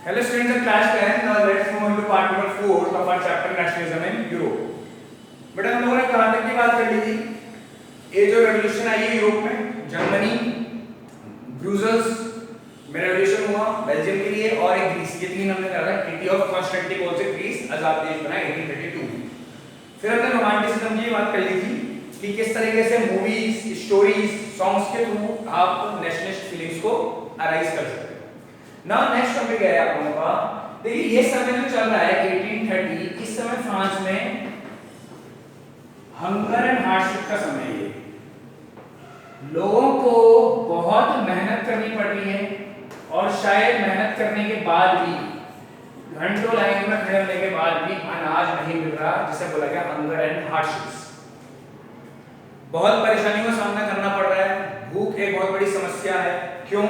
Hello students of class 10. Now let's move into part number 4 of our chapter nationalism in Europe. बेटा हम लोगों ने कहाँ तक की बात कर ली थी? ये जो रेवोल्यूशन आई है यूरोप में, जर्मनी, ब्रुसेल्स में रेवोल्यूशन हुआ, बेल्जियम के लिए और एक ग्रीस, ये तीन हमने करा था। ट्रीटी ऑफ कॉन्स्टेंटिनोपल से ग्रीस आजाद देश बना 1832 में। फिर हमने रोमांटिसिज्म की बात कर ली थी कि किस तरीके से मूवीज, स्टोरीज, सॉन्ग्स के थ्रू आप नेशनलिस्ट फीलिंग्स को अराइज कर सकते हो। ना नेक्स्ट टॉपिक है आप लोगों का, देखिए ये समय जो चल रहा है 1830, इस समय फ्रांस में हंगर एंड हार्डशिप का समय है। लोगों को बहुत मेहनत करनी पड़ रही है और शायद मेहनत करने के बाद भी, घंटों लाइन में खड़े होने के बाद भी अनाज नहीं मिल रहा, जिसे बोला गया हंगर एंड हार्डशिप्स। बहुत परेशानियों का सामना करना पड़ रहा है, भूख एक बहुत बड़ी समस्या है। क्यों?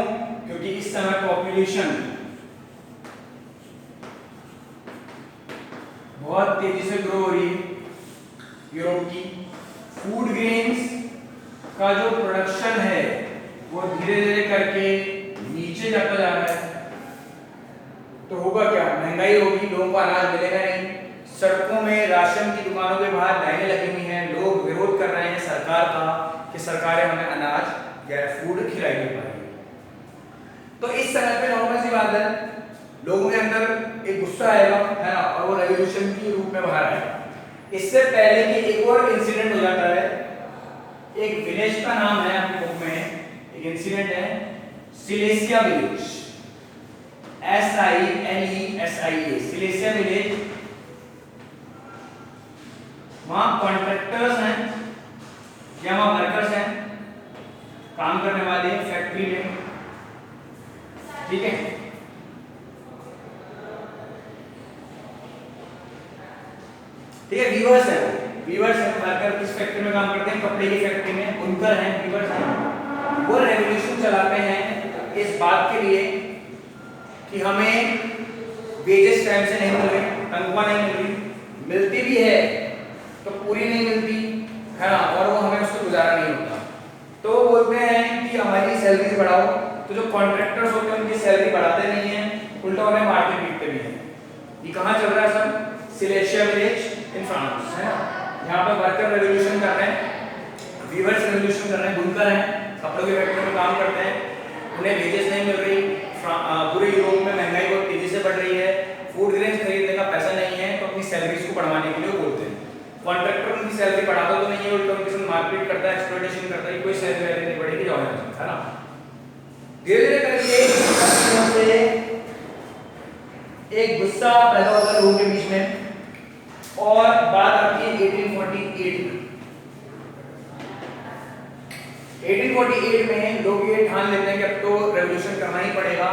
क्योंकि इस समय पॉपुलेशन बहुत तेजी से ग्रो हो रही है यूरोप की। फूड ग्रेन्स का जो प्रोडक्शन है वो धीरे धीरे करके नीचे जाता जा रहा है। तो होगा क्या? महंगाई होगी, लोगों को अनाज मिलेगा नहीं। सड़कों में राशन की दुकानों के बाहर लाइनें लगी हुई हैं, लोग विरोध कर रहे हैं सरकार का कि सरकारें हमें अनाज या फूड खिलाई नहीं पा रही। तो इस समय पे नॉर्मल सी बात है, लोगों के अंदर एक गुस्सा आएगा, है ना, और वो रेवोल्यूशन के रूप में बाहर आएगा। इससे पहले कि एक और इंसिडेंट हो जाता है। एक विलेज का नाम है आपकी बुक में, एक इंसिडेंट है Silesia village, SILESIA, Silesia village. वहां कॉन्ट्रैक्टर्स हैं या वहां वर्कर्स हैं, काम करने वाले फैक्ट्री में, ठीक है। ठीक है, वीवर्स हैं, वीवर्स हैं, वर्कर किस फैक्ट्री में काम करते हैं? कपड़े की फैक्ट्री में, बुनकर हैं, वीवर्स हैं। वो रेवोल्यूशन चलाते हैं इस बात के लिए कि हमें वेजेस टाइम से नहीं मिल रही, तनख्वाह नहीं मिल रही, मिलती भी है तो पूरी नहीं मिलती, है ना, और वो हमें उससे गुजारा नहीं होता। तो बोलते हैं कि हमारी सैलरी बढ़ाओ। तो जो कॉन्ट्रैक्टर्स होते हैं उनकी सैलरी बढ़ाते नहीं है, उल्टा उन्हें मारते पीटते भी हैं। ये कहाँ चल रहा है सब? सिलेसिया विलेज इन फ्रांस, है ना। यहाँ पे वर्कर रेवोल्यूशन कर रहे हैं, वीवर्स रेवोल्यूशन कर रहे हैं, बुनकर हैं, कपड़ों की फैक्ट्री में काम करते हैं, उन्हें वेजेस नहीं मिल रही। पूरे यूरोप में महंगाई बहुत तेजी से बढ़ रही है, फूड ग्रेन्स खरीदने का पैसा नहीं है, तो अपनी सैलरीज को बढ़ाने के लिए बोलते हैं। कॉन्ट्रैक्टर उनकी सैलरी बढ़ाता तो नहीं है, उल्टा उनके साथ मारपीट करता है, एक्सप्लॉइटेशन करता है, कोई सैलरी नहीं बढ़ेगी, जाओ यहाँ से, है ना। धीरे धीरे करके एक गुस्सा पैदा होता है लोगों के बीच में, और बात आती है 1848 में। 1848 में लोग ये ठान लेते हैं कि अब तो रेवोल्यूशन करना ही पड़ेगा।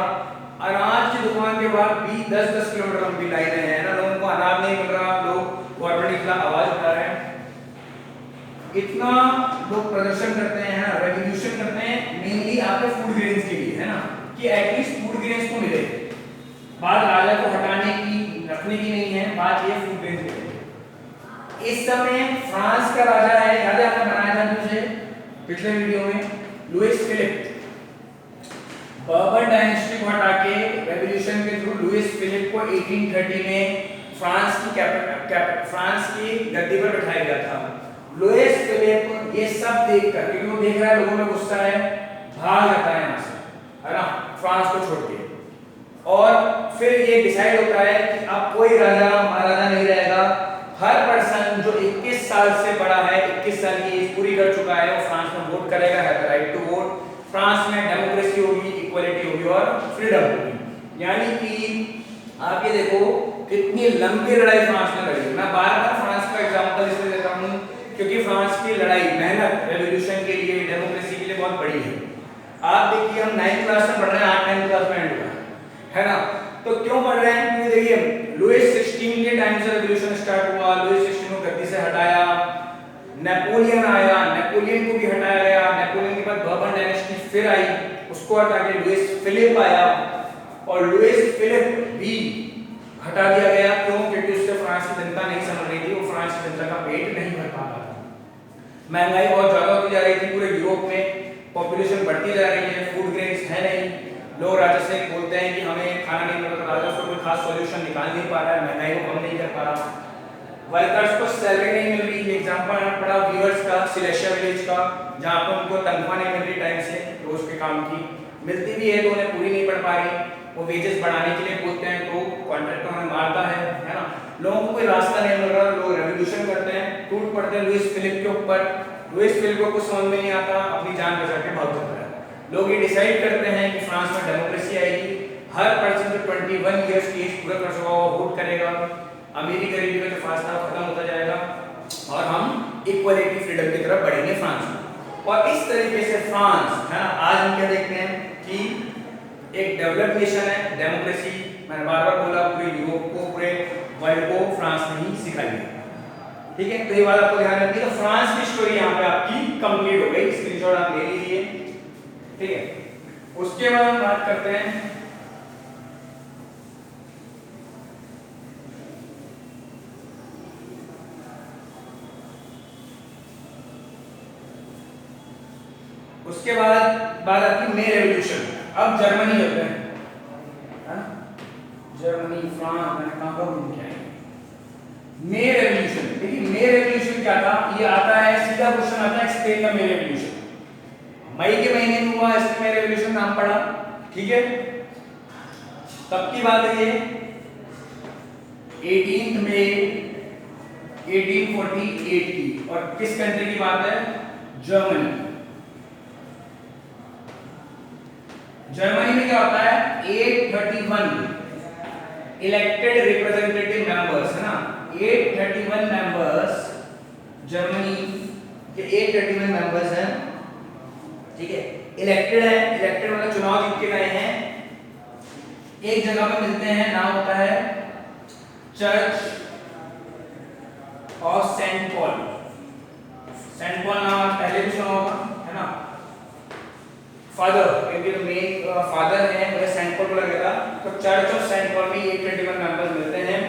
अनाज की दुकान के बाद भी 10-10 किलोमीटर लंबी लाइनें हैं ना, लोगों को अनाज नहीं मिल रहा, लोग गवर्नमेंट के खिलाफ आवाज उठा रहे हैं। इतना लोग प्रदर्शन करते हैं, है ना, रेवोल्यूशन करते हैं मेनली आपके फूड ग्रेन्स के लिए, है ना, कि एटलीस्ट फूड ग्रेन्स को मिले। बात राजा को हटाने की, रखने की नहीं है, बात ये फूड ग्रेन्स की है। इस समय फ्रांस का राजा है, याद है आपने बनाया था मुझे पिछले वीडियो में, लुइस फिलिप। बर्बन डायनेस्टी को हटा के रेवोल्यूशन के थ्रू लुइस फिलिप को 1830 में फ्रांस की गद्दी पर बिठाया गया था। लुइस फिलिप ये सब देखकर, क्योंकि वो देख रहा है लोगों में गुस्सा है, भाग जाता है यहाँ से, है ना, फ्रांस को छोड़ के। और फिर ये डिसाइड होता है कि अब कोई राजा महाराजा नहीं रहेगा, हर पर्सन जो 21 साल से बड़ा है, 21 साल की एज पूरी कर चुका है, वो फ्रांस में वोट करेगा, है the right to vote. France में डेमोक्रेसी होगी, इक्वलिटी होगी और फ्रीडम होगी। यानी कि आप ये देखो कितनी लंबी लड़ाई फ्रांस ने लड़ी। मैं बार-बार फ्रांस का एग्जांपल इसलिए देता हूं क्योंकि फ्रांस की लड़ाई, मेहनत रेवोल्यूशन के लिए, डेमोक्रेसी के लिए बहुत बड़ी है। आप देखिए हम 9th क्लास में पढ़ रहे हैं, 8th क्लास में एंड हुआ है ना। तो क्यों पढ़ रहे हैं? क्योंकि देखिए लुइस 16 के टाइम से रेवोल्यूशन स्टार्ट हुआ, लुइस 16 को गद्दी से हटाया, नेपोलियन आया, नेपोलियन को भी हटाया गया, नेपोलियन के बाद बर्बन डायनेस्टी फिर आई, उसको हटा के लुइस फिलिप आया, और लुइस फिलिप भी हटा दिया गया। क्यों? क्योंकि उससे फ्रांस की जनता नहीं समझ रही थी, वो फ्रांस की जनता का पेट नहीं भर पा रहा था। महंगाई बहुत ज्यादा होती जा रही थी, पूरे यूरोप में पॉपुलेशन बढ़ती जा रही है, फूड ग्रेन्स है नहीं, लोग राजा से बोलते हैं कि हमें खाना नहीं मिलता, राजा खास सॉल्यूशन निकाल नहीं पा रहा है, महंगाई को कम नहीं कर पा रहा, वर्कर्स को सैलरी नहीं मिल रही। एग्जांपल पड़ा वीवर्स का, सिलेशिया विलेज का, जहाँ पे उनको तनख्वाह नहीं मिल रही टाइम से रोज के काम की, मिलती भी है तो उन्हें पूरी नहीं पड़ पा रही, वो वेजेस बढ़ाने के लिए बोलते हैं तो कॉन्ट्रैक्टर उन्हें मारता है ना। लोगों को कोई रास्ता नहीं मिल रहा, लोग रेवोल्यूशन करते हैं, टूट पड़ते हैं लुईस फिलिप के ऊपर। लुईस फिलिप को कुछ समझ में नहीं आता, अपनी जान बचा के भाग जाता है। लोग ये डिसाइड करते हैं कि फ्रांस में डेमोक्रेसी आएगी, हर पर्सन जो 21 इयर्स की एज पूरा कर चुका होगा वोट करेगा, अमीरी गरीबी का जो फासला खत्म होता जाएगा और हम इक्वलिटी फ्रीडम की तरफ बढ़ेंगे फ्रांस में। और इस तरीके से फ्रांस है ना, आज हम क्या देखते हैं कि एक डेवलप्ड नेशन है, डेमोक्रेसी मैंने बार-बार बोला पूरे यूरोप को, पूरे वर्ल्ड को फ्रांस ने ही सिखाई है। ठीक है, तो ये बात आपको ध्यान रखनी है। तो फ्रांस की स्टोरी यहाँ पे आपकी कंप्लीट हो गई, स्क्रीनशॉट आप ले लीजिए। ठीक है, उसके बाद हम बात करते हैं उसके बाद बात आती मे रेवोल्यूशन। अब जर्मनी होते हैं, है ना, जर्मनी, फ्रांस, मैंने कहा घूम के आए। मे रेवोल्यूशन, देखिए मे रेवोल्यूशन क्या था, ये आता है सीधा क्वेश्चन आता है एक्सप्लेन द मे रेवोल्यूशन। मई के महीने में हुआ, इसमें मे रेवोल्यूशन नाम पड़ा। ठीक है, तब की बात है ये 18 मई 1848 की, और किस कंट्री की बात है, जर्मनी। जर्मनी में क्या होता है 831 इलेक्टेड रिप्रेजेंटेटिव मेंबर्स, है ना, 831 मेंबर्स जर्मनी के 831 मेंबर्स हैं। ठीक है, इलेक्टेड है, इलेक्टेड मतलब चुनाव जीत के गए हैं, एक जगह पे मिलते हैं, नाम होता है church of Saint Paul. Saint Paul नाम पहले भी सुना होगा, है ना, फादर, क्योंकि जो मेन फादर है वो सेंट पॉल को लगेगा, तो चर्च ऑफ सेंट पॉल में 821 मेंबर्स मिलते हैं,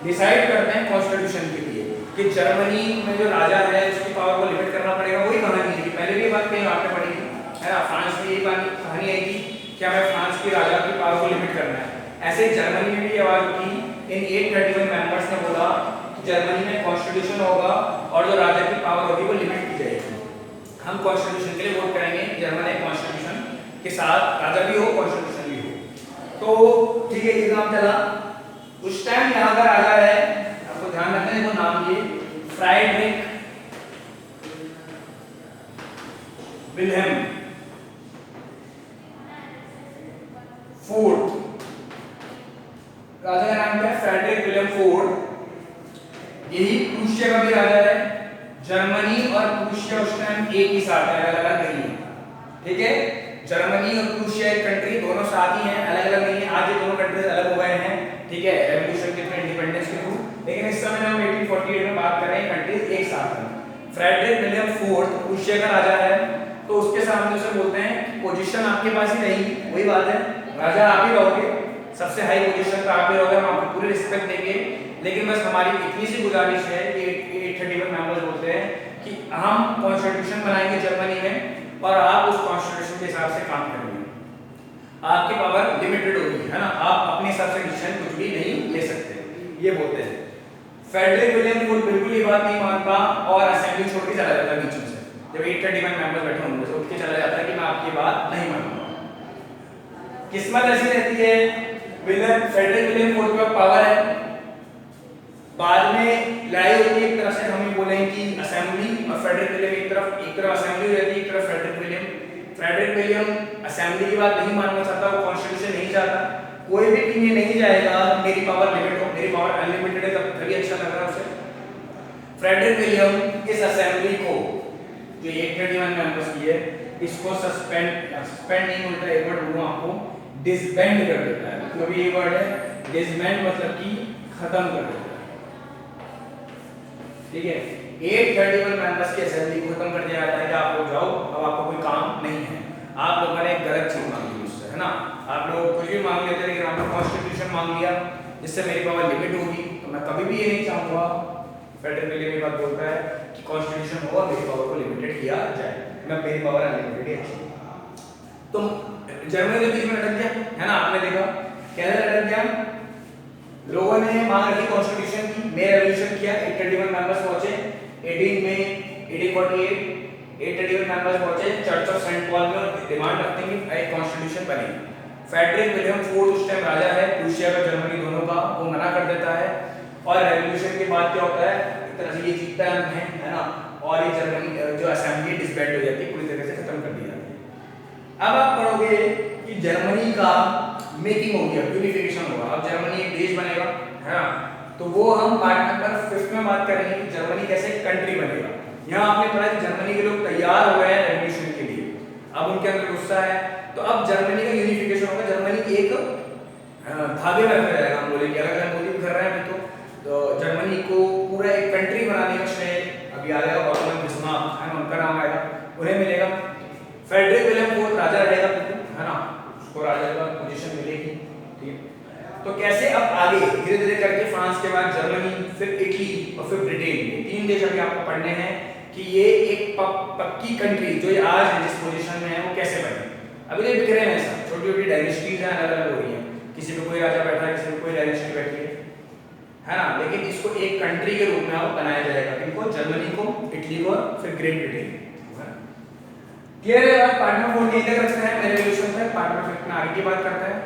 डिसाइड करते हैं कॉन्स्टिट्यूशन के लिए कि जर्मनी में जो राजा है उसकी पावर को लिमिट करना पड़ेगा। वही कहानी है, पहले भी बात कहीं आपने पढ़ी थी, है ना, फ्रांस में ये कहानी आई थी कि हमें फ्रांस की राजा की पावर को लिमिट करना है। ऐसे जर्मनी में भी आवाज उठी, इन 831 मेंबर्स ने बोला कि जर्मनी में कॉन्स्टिट्यूशन होगा और जो राजा की पावर होगी वो लिमिट की जाएगी, हम कॉन्स्टिट्यूशन के लिए वोट करेंगे, जर्मन एक कॉन्स्टिट्यूशन के साथ राजा भी हो, कॉन्स्टिट्यूशन भी हो। तो ठीक है, ये काम चला। उस टाइम यहाँ का राजा है, आपको ध्यान रखना है, वो नाम ये फ्राइडरिक विल्हेम फोर्थ, राजा का नाम क्या है, फ्रेडरिक विलियम फोर्थ। यही प्रूशिया का भी राजा है, जर्मनी और प्रूशिया उस टाइम एक ही साथ है, अलग अलग नहीं है। ठीक है, जर्मनी और प्रूशिया एक कंट्री, दोनों साथ ही हैं, अलग अलग नहीं है। आज ये दोनों कंट्रीज अलग हो गए हैं, ठीक है, रेवोल्यूशन के थ्रू, इंडिपेंडेंस के थ्रू, लेकिन इस समय हम 1848 में बात कर रहे हैं, कंट्रीज एक साथ हैं। फ्रेडरिक विलियम फोर्थ प्रूशिया का राजा है, तो उसके सामने उसे बोलते हैं पोजीशन आपके पास ही रहेगी, वही बात है, राजा आप ही रहोगे, सबसे हाई पोजीशन पे आप ही रहोगे, हम आपको पूरी रिस्पेक्ट देंगे, लेकिन बस हमारी इतनी सी गुजारिश है कि 831 मेंबर्स बोलते हैं कि हम कॉन्स्टिट्यूशन बनाएंगे जर्मनी में और आप उस कॉन्स्टिट्यूशन के हिसाब से काम करेंगे, आपकी पावर लिमिटेड होगी, है ना, आप अपने हिसाब से डिसीजन कुछ भी नहीं ले सकते, ये बोलते हैं। फ्रेडरिक विलियम फोर्थ बिल्कुल ये बात नहीं मानता और असेंबली छोड़ के चला जाता है बीच में से, जब 831 मेंबर्स बैठे होंगे तो उठ के चला जाता है कि मैं आपकी बात नहीं मानूंगा। किस्मत ऐसी रहती है, विलियम फ्रेडरिक विलियम फोर्थ का पावर है, बाद में लड़ाई होती है, एक तरफ से हम ये बोले कि असेंबली और फ्रेडरिक विलियम एक तरफ असेंबली रहती है, एक तरफ फ्रेडरिक विलियम असेंबली की बात नहीं मानना चाहता, वो कॉन्स्टिट्यूशन नहीं चाहता, कोई भी किंग नहीं जाएगा मेरी पावर लिमिट हो, मेरी पावर अनलिमिटेड है, तब तभी अच्छा लग रहा है उसे। फ्रेडरिक विलियम इस असेंबली को जो 831 मेंबर्स की है, इसको सस्पेंड नहीं होता, एक वर्ड बोलूं आपको, डिसबैंड कर देता है, तो अभी ये वर्ड है डिसबैंड, मतलब कि खत्म कर देता है। ठीक है, 831 मेंबर्स की असेंबली को खत्म कर दिया जाता है कि आप लोग जाओ, अब आपका कोई काम नहीं है, आप लोगों ने एक गलत चीज मांगी उससे, है ना, आप लोग कुछ भी मांग लेते, लेकिन आपने कॉन्स्टिट्यूशन मांग लिया जिससे मेरी पावर लिमिट होगी, तो मैं कभी भी ये नहीं चाहूंगा, फ्रेडरिक विलियम ये बात बोलता है कि कॉन्स्टिट्यूशन होगा, मेरी पावर को लिमिटेड किया जाए, मैं मेरी पावर अनलिमिटेड है अच्छी। तो जर्मनी के बीच में लटक गया, है ना, आपने देखा कैसे लटक गया, लोगों ने मांग रखी कॉन्स्टिट्यूशन की, में रेवोल्यूशन किया, 831 मेंबर्स पहुंचे 18 मई 1848, 831 मेंबर्स पहुंचे चर्च ऑफ सेंट पॉल में और डिमांड रखते हैं कि एक कॉन्स्टिट्यूशन बने। फ्रेडरिक विलियम फोर्थ उस टाइम राजा है प्रूशिया का जर्मनी दोनों का, वो मना कर देता है और रेवोल्यूशन के बाद क्या होता है, एक तरह से ये जीतता है ना, और ये जर्मनी जो असेंबली डिसबैंड हो जाती है, पूरी तरह से खत्म कर दी जाती है। अब आप पढ़ोगे कि जर्मनी का मेकिंग हो गया, यूनिफिकेशन होगा, अब जर्मनी एक देश बनेगा, है ना, तो वो हम पार्ट नंबर 5 में बात करेंगे कि जर्मनी कैसे कंट्री बनेगा। यहाँ आपने पढ़ा कि जर्मनी के लोग तैयार हो गए हैं रेवोल्यूशन के लिए, अब उनके अंदर गुस्सा है, तो अब जर्मनी का यूनिफिकेशन होगा, जर्मनी एक धागे में रखा जाएगा, हम बोलेंगे अलग अलग मोदी कर रहे हैं तो जर्मनी को पूरा एक कंट्री बनाने का श्रेय अभी आएगा ऑटोमन बिस्मार्क, है ना, उनका नाम आएगा, उन्हें मिलेगा। फ्रेडरिक विलियम फोर्थ राजा रहेगा, है ना, उसको राजा का पोजीशन मिलेगी, ठीक है। तो कैसे अब आगे धीरे धीरे करके फ्रांस के बाद जर्मनी, फिर इटली और फिर ब्रिटेन, ये 3 देश अभी आपको पढ़ने हैं कि ये एक पक्की कंट्री जो आज है जिस पोजीशन में है वो कैसे बने। अभी तो बिखरे हैं, सब छोटी छोटी डायनेस्टीज हैं, अलग अलग हो रही हैं, किसी पे कोई राजा बैठा है, किसी पे कोई डायनेस्टी बैठी है ना, लेकिन इसको एक कंट्री के रूप में अब बनाया जाएगा, इनको जर्मनी को, इटली को, फिर ग्रेट ब्रिटेन। क्लियर है बात? पार्ट नंबर 4 यहीं तक रखते हैं, रेवोल्यूशन है, पार्ट नंबर 5 में आगे की बात करते हैं।